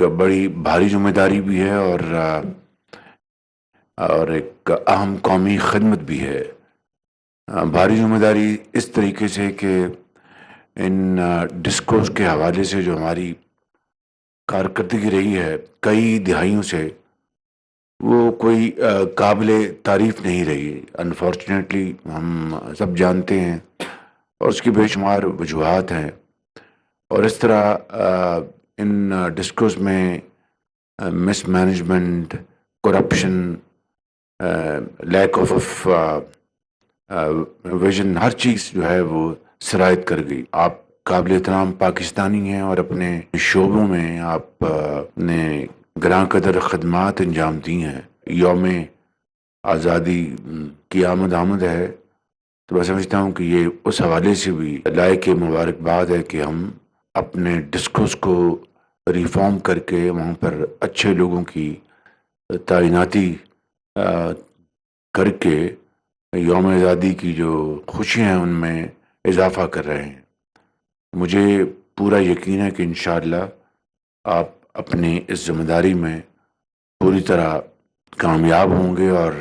ایک بڑی بھاری ذمہ داری بھی ہے اور ایک اہم قومی خدمت بھی ہے۔ بھاری ذمہ داری اس طریقے سے کہ ان ڈسکورس کے حوالے سے جو ہماری کارکردگی رہی ہے کئی دہائیوں سے، وہ کوئی قابل تعریف نہیں رہی۔ انفارچونیٹلی ہم سب جانتے ہیں اور اس کی بے شمار وجوہات ہیں، اور اس طرح ان ڈسکورس میں mismanagement, corruption, lack of vision, ہر چیز جو ہے وہ سرایت کر گئی۔ آپ قابل احترام پاکستانی ہیں اور اپنے شعبوں میں آپ نے گراں قدر خدمات انجام دی ہیں۔ یوم آزادی کی آمد ہے، تو میں سمجھتا ہوں کہ یہ اس حوالے سے بھی لائق مبارکباد ہے کہ ہم اپنے ڈسکورس کو ریفارم کر کے وہاں پر اچھے لوگوں کی تعیناتی کر کے یوم آزادی کی جو خوشیاں ہیں ان میں اضافہ کر رہے ہیں۔ مجھے پورا یقین ہے کہ انشاءاللہ آپ اپنی اس ذمہ داری میں پوری طرح کامیاب ہوں گے، اور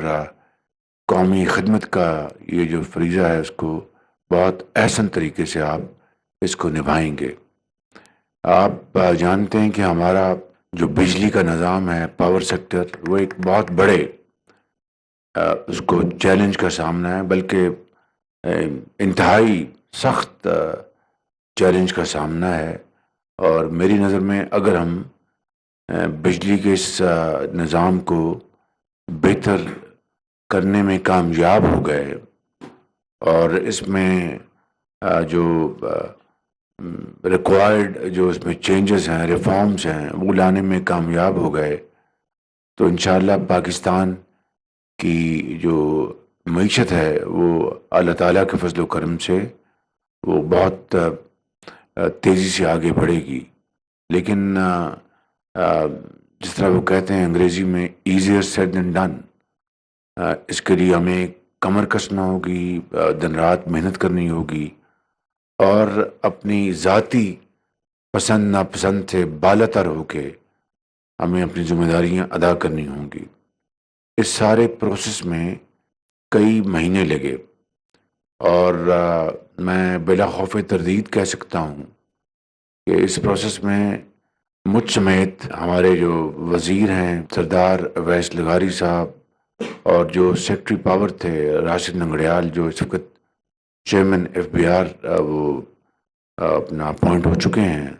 قومی خدمت کا یہ جو فریضہ ہے اس کو بہت احسن طریقے سے آپ اس کو نبھائیں گے۔ آپ جانتے ہیں کہ ہمارا جو بجلی کا نظام ہے، پاور سیکٹر، وہ ایک بہت بڑے اس کو چیلنج کا سامنا ہے، بلکہ انتہائی سخت چیلنج کا سامنا ہے۔ اور میری نظر میں اگر ہم بجلی کے اس نظام کو بہتر کرنے میں کامیاب ہو گئے اور اس میں جو ریکوائرڈ جو اس میں چینجز ہیں، ریفارمز ہیں، وہ لانے میں کامیاب ہو گئے، تو انشاءاللہ پاکستان کی جو معیشت ہے وہ اللہ تعالیٰ کے فضل و کرم سے وہ بہت تیزی سے آگے بڑھے گی۔ لیکن جس طرح وہ کہتے ہیں انگریزی میں ایزیئر سیڈ دین ڈن، اس کے لیے ہمیں کمر کسنا ہوگی، دن رات محنت کرنی ہوگی، اور اپنی ذاتی پسند ناپسند سے بالا تر ہو کے ہمیں اپنی ذمہ داریاں ادا کرنی ہوں گی۔ اس سارے پروسیس میں کئی مہینے لگے، اور میں بلا خوف تردید کہہ سکتا ہوں کہ اس پروسیس میں مجھ سمیت ہمارے جو وزیر ہیں سردار اویس لغاری صاحب، اور جو سیکٹری پاور تھے راشد ننگڑیال، جو اس وقت چیئرمین FBR وہ اپنا اپوائنٹ ہو چکے ہیں،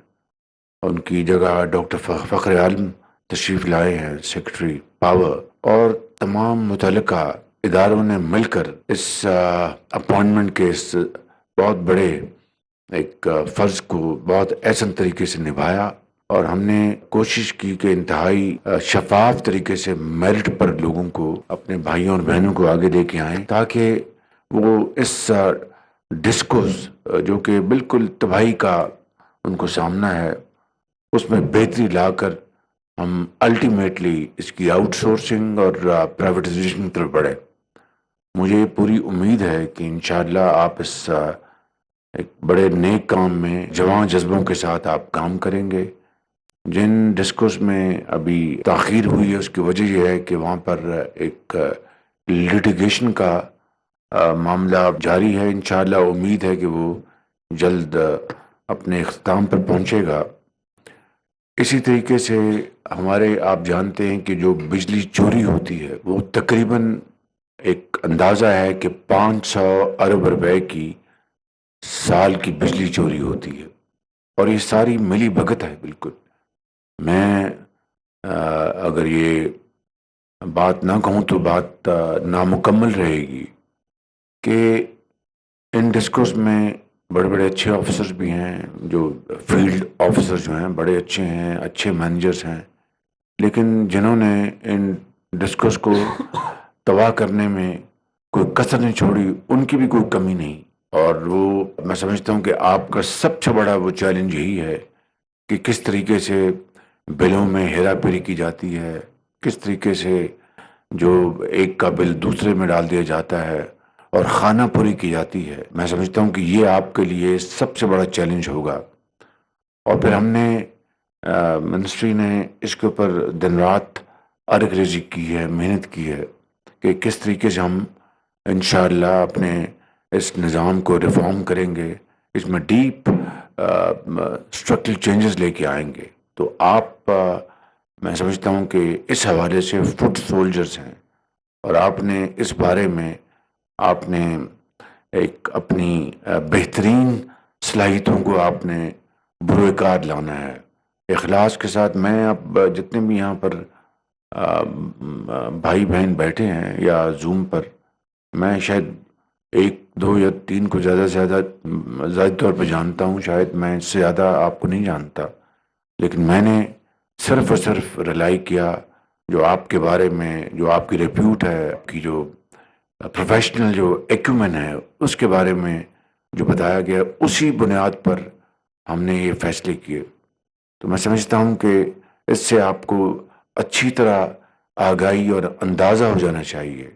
ان کی جگہ ڈاکٹر فخر عالم تشریف لائے ہیں سیکٹری پاور، اور تمام متعلقہ اداروں نے مل کر اس اپوائنٹمنٹ کے اس بہت بڑے ایک فرض کو بہت احسن طریقے سے نبھایا، اور ہم نے کوشش کی کہ انتہائی شفاف طریقے سے میرٹ پر لوگوں کو، اپنے بھائیوں اور بہنوں کو آگے لے کے آئیں، تاکہ وہ اس ڈسکورس جو کہ بالکل تباہی کا ان کو سامنا ہے، اس میں بہتری لا کر ہم الٹیمیٹلی اس کی آؤٹ سورسنگ اور پرائیویٹائزیشن کی طرف بڑھے۔ مجھے پوری امید ہے کہ انشاءاللہ آپ اس ایک بڑے نیک کام میں جواں جذبوں کے ساتھ آپ کام کریں گے۔ جن ڈسکورس میں ابھی تاخیر ہوئی ہے اس کی وجہ یہ ہے کہ وہاں پر ایک لیٹیگیشن کا معاملہ جاری ہے۔ انشاءاللہ امید ہے کہ وہ جلد اپنے اختتام پر پہنچے گا۔ اسی طریقے سے ہمارے آپ جانتے ہیں کہ جو بجلی چوری ہوتی ہے وہ تقریباً ایک اندازہ ہے کہ 500 ارب روپے کی سال کی بجلی چوری ہوتی ہے، اور یہ ساری ملی بھگت ہے۔ بالکل میں اگر یہ بات نہ کہوں تو بات نامکمل رہے گی کہ ان ڈسکورس میں بڑے بڑے اچھے آفیسرز بھی ہیں، جو فیلڈ آفیسرز جو ہیں بڑے اچھے ہیں، اچھے مینیجرز ہیں، لیکن جنہوں نے ان ڈسکورس کو تباہ کرنے میں کوئی کسر نہیں چھوڑی، ان کی بھی کوئی کمی نہیں۔ اور وہ میں سمجھتا ہوں کہ آپ کا سب سے بڑا وہ چیلنج یہی ہے کہ کس طریقے سے بلوں میں ہیرا پھیری کی جاتی ہے، کس طریقے سے جو ایک کا بل دوسرے میں ڈال دیا جاتا ہے اور خانہ پوری کی جاتی ہے۔ میں سمجھتا ہوں کہ یہ آپ کے لیے سب سے بڑا چیلنج ہوگا۔ اور پھر ہم نے منسٹری نے اس کے اوپر دن رات ارگ ریزی کی ہے، محنت کی ہے کہ کس طریقے سے ہم انشاءاللہ اپنے اس نظام کو ریفارم کریں گے، اس میں ڈیپ اسٹرکچرل چینجز لے کے آئیں گے۔ تو آپ میں سمجھتا ہوں کہ اس حوالے سے فٹ سولجرز ہیں، اور آپ نے اس بارے میں آپ نے ایک اپنی بہترین صلاحیتوں کو آپ نے بروئے کار لانا ہے اخلاص کے ساتھ۔ میں اب جتنے بھی یہاں پر بھائی بہن بیٹھے ہیں یا زوم پر، میں شاید ایک دو یا تین کو زیادہ سے زیادہ ذاتی طور پہ جانتا ہوں، شاید میں اس سے زیادہ آپ کو نہیں جانتا، لیکن میں نے صرف اور صرف ریلائی کیا جو آپ کے بارے میں، جو آپ کی ریپیوٹ ہے، آپ کی جو پروفیشنل جو ایکومن ہے، اس کے بارے میں جو بتایا گیا، اسی بنیاد پر ہم نے یہ فیصلے کیے۔ تو میں سمجھتا ہوں کہ اس سے آپ کو اچھی طرح آگاہی اور اندازہ ہو جانا چاہیے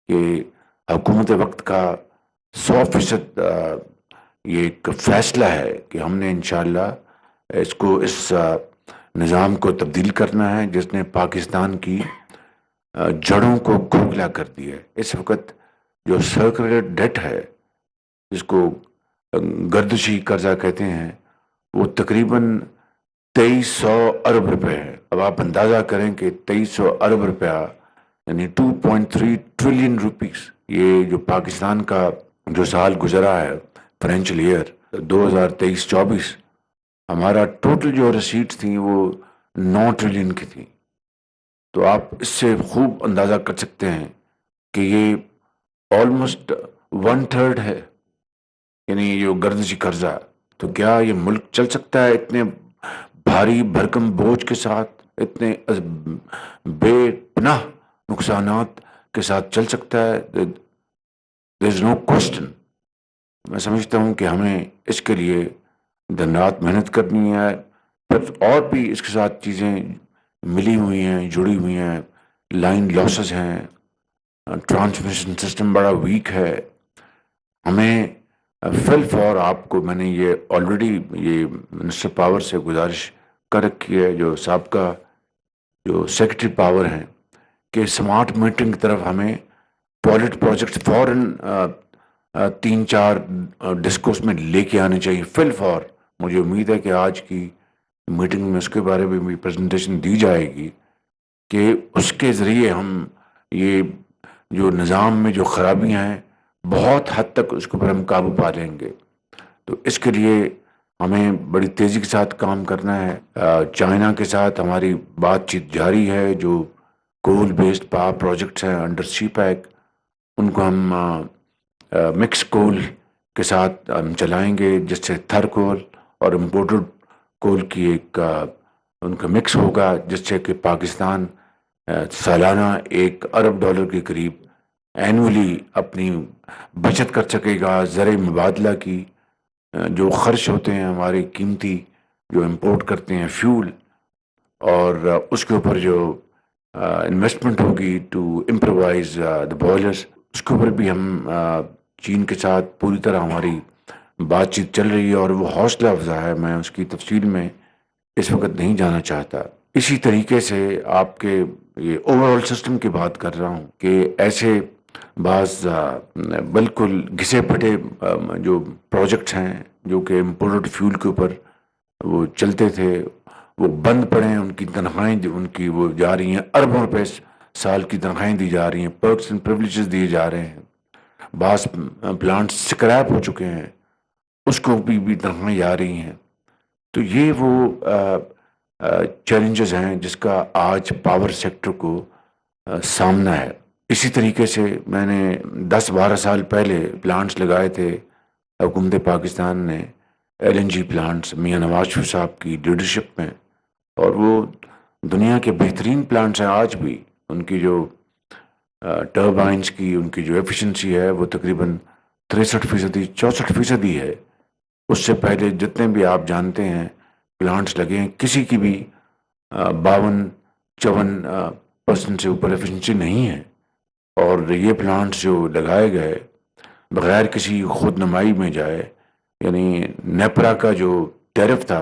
کہ حکومت وقت کا 100% یہ ایک فیصلہ ہے کہ ہم نے انشاءاللہ اس نظام کو تبدیل کرنا ہے جس نے پاکستان کی جڑوں کو کھوکھلا کر دیا ہے۔ اس وقت جو سرکولیٹ ڈیٹ ہے، جس کو گردشی قرضہ کہتے ہیں، وہ تقریباً 2300 ارب روپے ہے۔ اب آپ اندازہ کریں کہ 2300 ارب روپیہ یعنی 2.3 ٹریلین روپیز، یہ جو پاکستان کا جو سال گزرا ہے فائنینشیل ایئر 2023-24، ہمارا ٹوٹل جو ریسیٹس تھیں وہ 9 ٹریلین کی تھیں۔ تو آپ اس سے خوب اندازہ کر سکتے ہیں کہ یہ آلموسٹ 1/3 ہے، یعنی جو گردشی قرضہ۔ تو کیا یہ ملک چل سکتا ہے اتنے بھاری بھرکم بوجھ کے ساتھ، اتنے بے پناہ نقصانات کے ساتھ چل سکتا ہے؟ there is no question۔ میں سمجھتا ہوں کہ ہمیں اس کے لیے دن رات محنت کرنی ہے، پھر اور بھی اس کے ساتھ چیزیں ملی ہوئی ہیں، جڑی ہوئی ہیں، لائن لاسز ہیں، ٹرانسمیشن سسٹم بڑا ویک ہے۔ ہمیں فی الفور آپ کو میں نے یہ آلریڈی یہ منسٹر پاور سے گزارش کر رکھی ہے، جو سابقہ جو سیکرٹری پاور ہیں، کہ سمارٹ میٹرنگ کی طرف ہمیں پائلٹ پروجیکٹس فوراً 3-4 ڈسکوس میں لے کے آنے چاہیے فی الفور۔ مجھے امید ہے کہ آج کی میٹنگ میں اس کے بارے میں بھی پریزنٹیشن دی جائے گی کہ اس کے ذریعے ہم یہ جو نظام میں جو خرابیاں ہیں بہت حد تک اس کے اوپر ہم قابو پا لیں گے۔ تو اس کے لیے ہمیں بڑی تیزی کے ساتھ کام کرنا ہے۔ چائنا کے ساتھ ہماری بات چیت جاری ہے، جو کول بیسڈ پاور پروجیکٹس ہیں انڈر سی پیک، ان کو ہم مکس کول کے ساتھ ہم چلائیں گے، جس سے تھر کول اور امپورٹڈ کول کی ایک ان کا مکس ہوگا، جس سے کہ پاکستان سالانہ $1 ارب کے قریب اینولی اپنی بچت کر سکے گا۔ زرعی مبادلہ کی جو خرچ ہوتے ہیں ہمارے قیمتی جو امپورٹ کرتے ہیں فیول، اور اس کے اوپر جو انویسٹمنٹ ہوگی ٹو امپرووائز دا بوائلرس، اس کے اوپر بھی ہم چین کے ساتھ پوری طرح ہماری بات چیت چل رہی ہے، اور وہ حوصلہ افزا ہے۔ میں اس کی تفصیل میں اس وقت نہیں جانا چاہتا۔ اسی طریقے سے آپ کے یہ اوور آل سسٹم کی بات کر رہا ہوں کہ ایسے بعض بالکل گھسے پھٹے جو پروجیکٹس ہیں جو کہ امپورٹڈ فیول کے اوپر وہ چلتے تھے، وہ بند پڑے ہیں، ان کی تنخواہیں ان کی وہ جا رہی ہیں، اربوں روپے سال کی تنخواہیں دی جا رہی ہیں، پرکس اینڈ پریولیجز دیے جا رہے ہیں۔ بعض پلانٹس سکریپ ہو چکے ہیں، اس کو بھی تنخواہیں جا رہی ہیں۔ تو یہ وہ چیلنجز ہیں جس کا آج پاور سیکٹر کو سامنا ہے۔ اسی طریقے سے میں نے 10-12 سال پہلے پلانٹس لگائے تھے، حکومت پاکستان نے LNG پلانٹس میاں نواز شریف صاحب کی لیڈرشپ میں، اور وہ دنیا کے بہترین پلانٹس ہیں آج بھی۔ ان کی جو ٹربائنس کی ان کی جو ایفیشنسی ہے وہ تقریباً 63%، 64% ہے۔ اس سے پہلے جتنے بھی آپ جانتے ہیں پلانٹس لگے ہیں، کسی کی بھی 52-54% سے اوپر ایفیشنسی نہیں ہے۔ اور یہ پلانٹس جو لگائے گئے بغیر کسی خود نمائی میں جائے، یعنی نیپرا کا جو ٹیرف تھا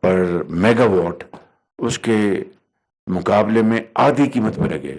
پر میگا واٹ اس کے مقابلے میں آدھی قیمت پہ لگے،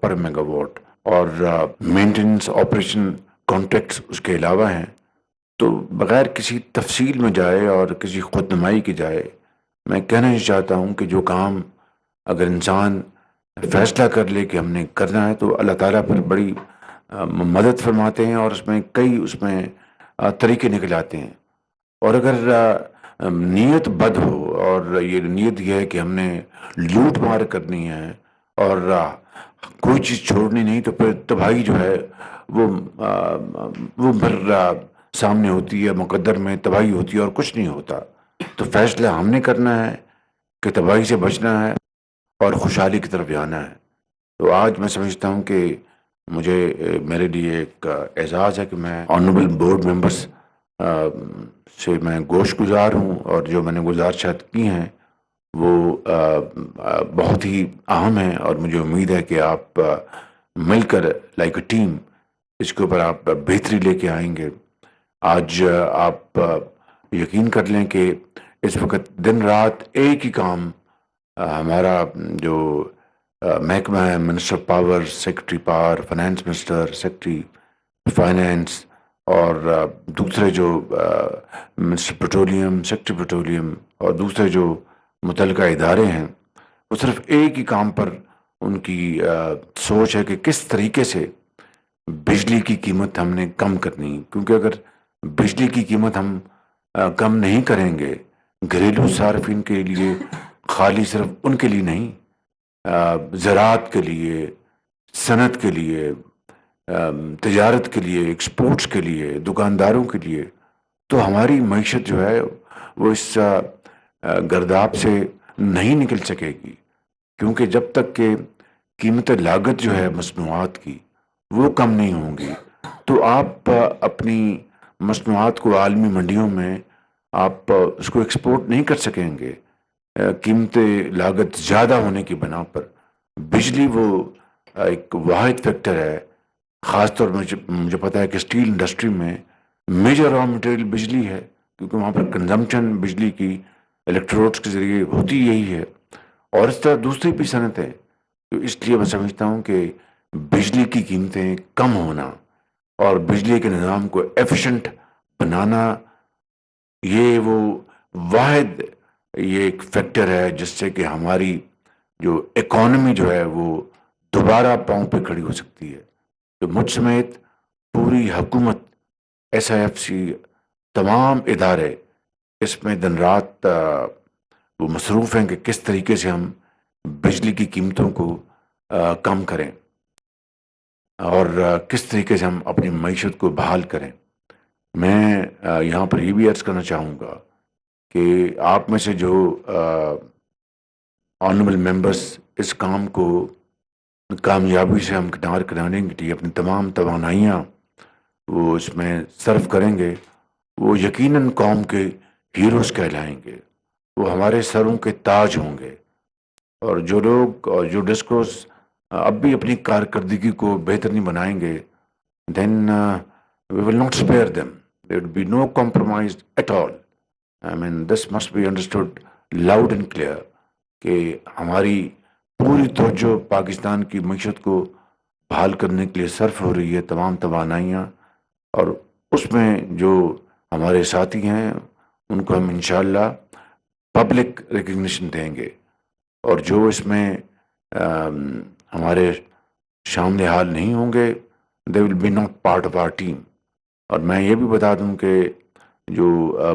پر میگا واٹ، اور مینٹیننس آپریشن کانٹریکٹس اس کے علاوہ ہیں۔ تو بغیر کسی تفصیل میں جائے اور کسی خود نمائی کی جائے، میں کہنا یہ چاہتا ہوں کہ جو کام اگر انسان فیصلہ کر لے کہ ہم نے کرنا ہے تو اللہ تعالیٰ پھر بڑی مدد فرماتے ہیں، اور اس میں طریقے نکل آتے ہیں۔ اور اگر نیت بد ہو، اور یہ نیت یہ ہے کہ ہم نے لوٹ مار کرنی ہے اور کوئی چیز چھوڑنی نہیں، تو پھر تباہی جو ہے وہ پھر سامنے ہوتی ہے، مقدر میں تباہی ہوتی ہے اور کچھ نہیں ہوتا۔ تو فیصلہ ہم نے کرنا ہے کہ تباہی سے بچنا ہے اور خوشحالی کی طرف جانا ہے۔ تو آج میں سمجھتا ہوں کہ میرے لیے ایک اعزاز ہے کہ میں آنریبل بورڈ ممبرس سے میں گوش گزار ہوں، اور جو میں نے گزارشات کی ہیں وہ بہت ہی اہم ہیں، اور مجھے امید ہے کہ آپ مل کر لائک اے ٹیم اس کے اوپر آپ بہتری لے کے آئیں گے۔ آج آپ یقین کر لیں کہ اس وقت دن رات ایک ہی کام ہمارا جو محکمہ ہے، minister power, secretary power, finance minister, secretary finance, اور دوسرے جو منسٹر پیٹرولیم، سیکرٹری پیٹرولیم، اور دوسرے جو متعلقہ ادارے ہیں، وہ صرف ایک ہی کام پر ان کی سوچ ہے کہ کس طریقے سے بجلی کی قیمت ہم نے کم کرنی، کیونکہ اگر بجلی کی قیمت ہم کم نہیں کریں گے گھریلو صارفین کے لیے، خالی صرف ان کے لیے نہیں، زراعت کے لیے، صنعت کے لیے، تجارت کے لیے، ایکسپورٹس کے لیے، دکانداروں کے لیے، تو ہماری معیشت جو ہے وہ اس گرداب سے نہیں نکل سکے گی، کیونکہ جب تک کہ قیمت لاگت جو ہے مصنوعات کی وہ کم نہیں ہوں گی تو آپ اپنی مصنوعات کو عالمی منڈیوں میں آپ اس کو ایکسپورٹ نہیں کر سکیں گے۔ قیمت لاگت زیادہ ہونے کی بنا پر بجلی وہ ایک واحد فیکٹر ہے، خاص طور پر مجھے پتا ہے کہ اسٹیل انڈسٹری میں میجر را مٹیریل بجلی ہے، کیونکہ وہاں پر کنزمپشن بجلی کی الیکٹروڈس کے ذریعے ہوتی یہی ہے، اور اس طرح دوسری بھی صنعتیں۔ تو اس لیے میں سمجھتا ہوں کہ بجلی کی قیمتیں کم ہونا اور بجلی کے نظام کو ایفیشنٹ بنانا، یہ وہ واحد ایک فیکٹر ہے جس سے کہ ہماری جو اکانومی جو ہے وہ دوبارہ پاؤں پہ کھڑی ہو سکتی ہے۔ تو مجھ سمیت پوری حکومت، ایس آئی ایف سی، تمام ادارے اس میں دن رات وہ مصروف ہیں کہ کس طریقے سے ہم بجلی کی قیمتوں کو کم کریں اور کس طریقے سے ہم اپنی معیشت کو بحال کریں۔ میں یہاں پر یہ بھی عرض کرنا چاہوں گا کہ آپ میں سے جو آنریبل ممبرس اس کام کو کامیابی سے ہم کنار کرانے کے لیے اپنی تمام توانائیاں وہ اس میں صرف کریں گے، وہ یقیناً قوم کے ہیروز کہلائیں گے، وہ ہمارے سروں کے تاج ہوں گے۔ اور جو لوگ اور جو ڈسکوس اب بھی اپنی کارکردگی کو بہتر نہیں بنائیں گے، then we will not spare them. There will be no compromise at all. I mean, this must be understood loud and clear کہ ہماری پوری توجہ پاکستان کی معیشت کو بحال کرنے کے لیے صرف ہو رہی ہے، تمام توانائیاں، اور اس میں جو ہمارے ساتھی ہیں ان کو ہم انشاءاللہ پبلک ریکگنیشن دیں گے، اور جو اس میں ہمارے شامل حال نہیں ہوں گے they will be not part of our team۔ اور میں یہ بھی بتا دوں کہ جو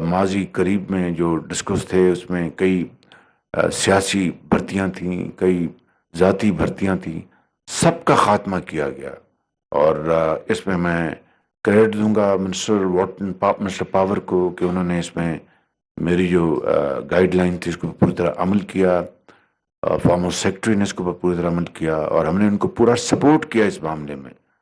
ماضی قریب میں جو ڈسکس تھے اس میں کئی سیاسی بھرتیاں تھیں، کئی ذاتی بھرتیاں تھیں، سب کا خاتمہ کیا گیا، اور اس میں کریڈٹ دوں گا منسٹر پاور کو کہ انہوں نے اس میں میری جو گائیڈ لائن تھی اس کو پوری طرح عمل کیا، فارمر سیکرٹری نے اس کو پوری طرح عمل کیا، اور ہم نے ان کو پورا سپورٹ کیا اس معاملے میں۔